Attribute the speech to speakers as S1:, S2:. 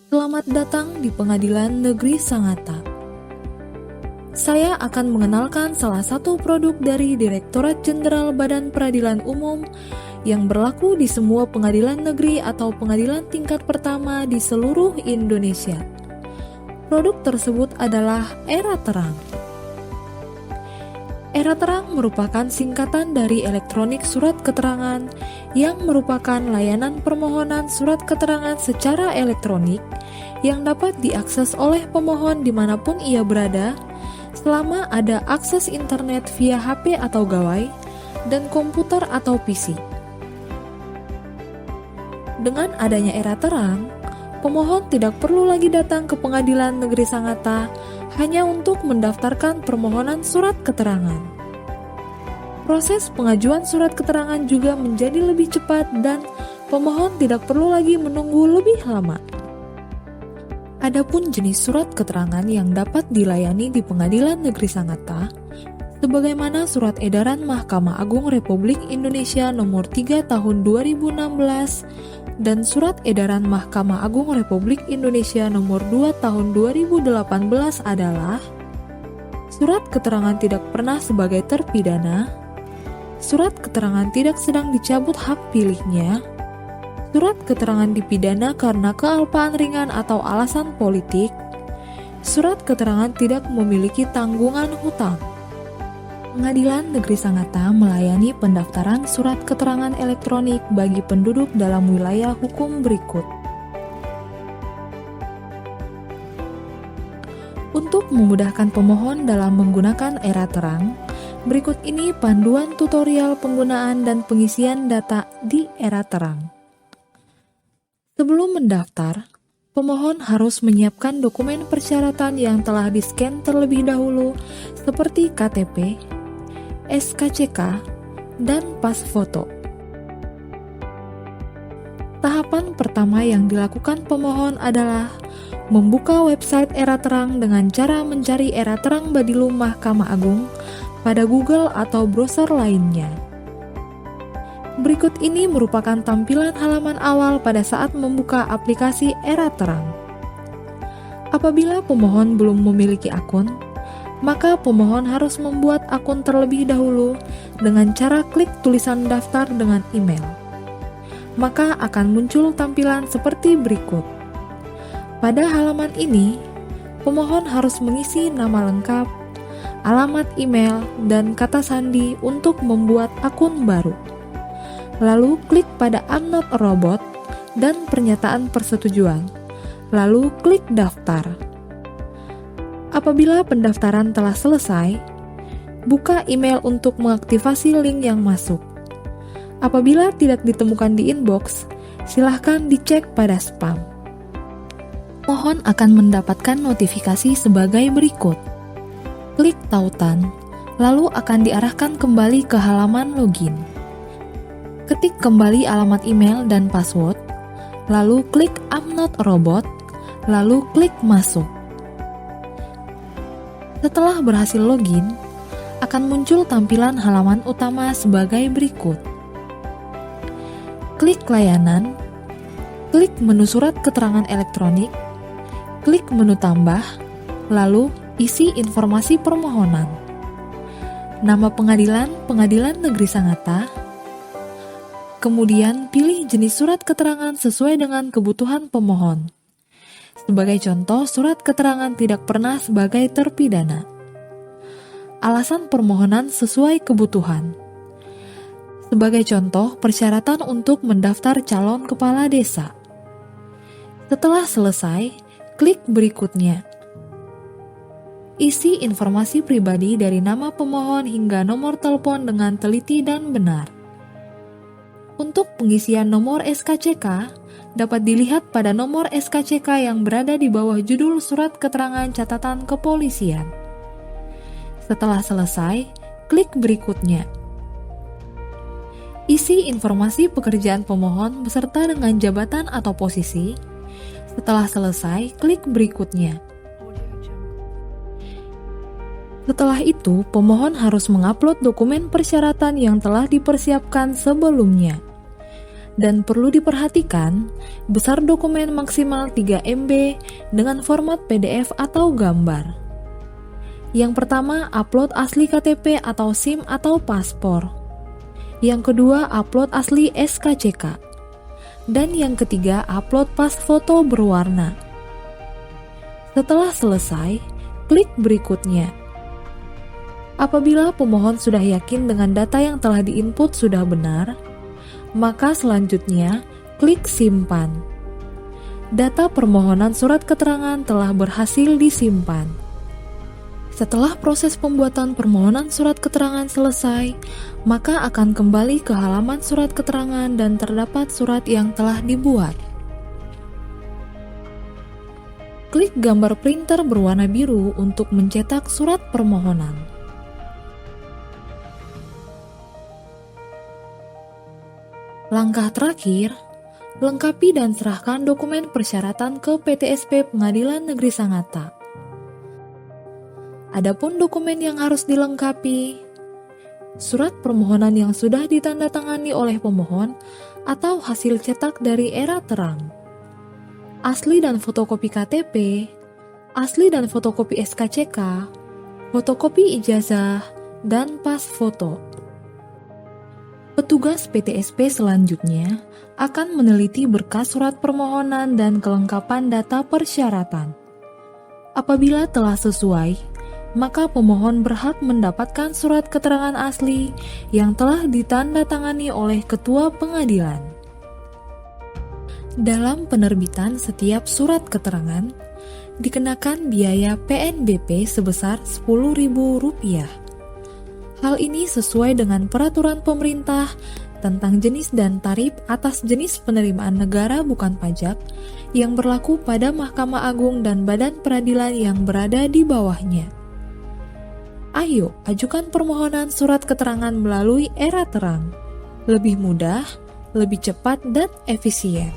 S1: Selamat datang di Pengadilan Negeri Sangatta. Saya akan mengenalkan salah satu produk dari Direktorat Jenderal Badan Peradilan Umum yang berlaku di semua pengadilan negeri atau pengadilan tingkat pertama di seluruh Indonesia. Produk tersebut adalah Era Terang. Era Terang merupakan singkatan dari elektronik surat keterangan yang merupakan layanan permohonan surat keterangan secara elektronik yang dapat diakses oleh pemohon dimanapun ia berada selama ada akses internet via HP atau gawai dan komputer atau PC. Dengan adanya Era Terang, pemohon tidak perlu lagi datang ke Pengadilan Negeri Sangatta hanya untuk mendaftarkan permohonan surat keterangan. Proses pengajuan surat keterangan juga menjadi lebih cepat dan pemohon tidak perlu lagi menunggu lebih lama. Adapun jenis surat keterangan yang dapat dilayani di Pengadilan Negeri Sangatta, sebagaimana Surat Edaran Mahkamah Agung Republik Indonesia Nomor 3 Tahun 2016 dan Surat Edaran Mahkamah Agung Republik Indonesia Nomor 2 Tahun 2018 adalah surat keterangan tidak pernah sebagai terpidana, surat keterangan tidak sedang dicabut hak pilihnya, surat keterangan dipidana karena kealpaan ringan atau alasan politik, surat keterangan tidak memiliki tanggungan hutang. Pengadilan Negeri Sangatta melayani pendaftaran surat keterangan elektronik bagi penduduk dalam wilayah hukum berikut. Untuk memudahkan pemohon dalam menggunakan Era Terang, berikut ini panduan tutorial penggunaan dan pengisian data di Era Terang. Sebelum mendaftar, pemohon harus menyiapkan dokumen persyaratan yang telah di-scan terlebih dahulu seperti KTP, SKCK, dan pas foto. Tahapan pertama yang dilakukan pemohon adalah membuka website Era Terang dengan cara mencari Era Terang Badilum Mahkamah Agung pada Google atau browser lainnya. Berikut ini merupakan tampilan halaman awal pada saat membuka aplikasi Era Terang. Apabila pemohon belum memiliki akun, maka pemohon harus membuat akun terlebih dahulu dengan cara klik tulisan daftar dengan email. Maka akan muncul tampilan seperti berikut. Pada halaman ini, pemohon harus mengisi nama lengkap, alamat email, dan kata sandi untuk membuat akun baru. Lalu klik pada I'm not a robot dan pernyataan persetujuan. Lalu klik daftar. Apabila pendaftaran telah selesai, buka email untuk mengaktifasi link yang masuk. Apabila tidak ditemukan di inbox, silahkan dicek pada spam. Pemohon akan mendapatkan notifikasi sebagai berikut. Klik tautan, lalu akan diarahkan kembali ke halaman login. Ketik kembali alamat email dan password, lalu klik I'm not a robot, lalu klik masuk. Setelah berhasil login, akan muncul tampilan halaman utama sebagai berikut. Klik layanan, klik menu surat keterangan elektronik, klik menu tambah, lalu isi informasi permohonan. Nama pengadilan, Pengadilan Negeri Sangatta. Kemudian pilih jenis surat keterangan sesuai dengan kebutuhan pemohon. Sebagai contoh, surat keterangan tidak pernah sebagai terpidana. Alasan permohonan sesuai kebutuhan. Sebagai contoh, persyaratan untuk mendaftar calon kepala desa. Setelah selesai, klik berikutnya. Isi informasi pribadi dari nama pemohon hingga nomor telepon dengan teliti dan benar. Untuk pengisian nomor SKCK, dapat dilihat pada nomor SKCK yang berada di bawah judul surat keterangan catatan kepolisian. Setelah selesai, klik berikutnya. Isi informasi pekerjaan pemohon beserta dengan jabatan atau posisi. Setelah selesai, klik berikutnya. Setelah itu, pemohon harus mengupload dokumen persyaratan yang telah dipersiapkan sebelumnya. Dan perlu diperhatikan, besar dokumen maksimal 3 MB dengan format PDF atau gambar. Yang pertama, upload asli KTP atau SIM atau paspor. Yang kedua, upload asli SKCK. Dan yang ketiga, upload pas foto berwarna. Setelah selesai, klik berikutnya. Apabila pemohon sudah yakin dengan data yang telah diinput sudah benar, maka selanjutnya klik simpan. Data permohonan surat keterangan telah berhasil disimpan. Setelah proses pembuatan permohonan surat keterangan selesai, maka akan kembali ke halaman surat keterangan dan terdapat surat yang telah dibuat. Klik gambar printer berwarna biru untuk mencetak surat permohonan. Langkah terakhir, lengkapi dan serahkan dokumen persyaratan ke PTSP Pengadilan Negeri Sangatta. Adapun dokumen yang harus dilengkapi, surat permohonan yang sudah ditandatangani oleh pemohon atau hasil cetak dari Era Terang, asli dan fotokopi KTP, asli dan fotokopi SKCK, fotokopi ijazah, dan pas foto. Petugas PTSP selanjutnya akan meneliti berkas surat permohonan dan kelengkapan data persyaratan. Apabila telah sesuai, maka pemohon berhak mendapatkan surat keterangan asli yang telah ditandatangani oleh Ketua Pengadilan. Dalam penerbitan setiap surat keterangan, dikenakan biaya PNBP sebesar Rp10.000. Hal ini sesuai dengan peraturan pemerintah tentang jenis dan tarif atas jenis penerimaan negara bukan pajak yang berlaku pada Mahkamah Agung dan badan peradilan yang berada di bawahnya. Ayo, ajukan permohonan surat keterangan melalui Era Terang. Lebih mudah, lebih cepat, dan efisien.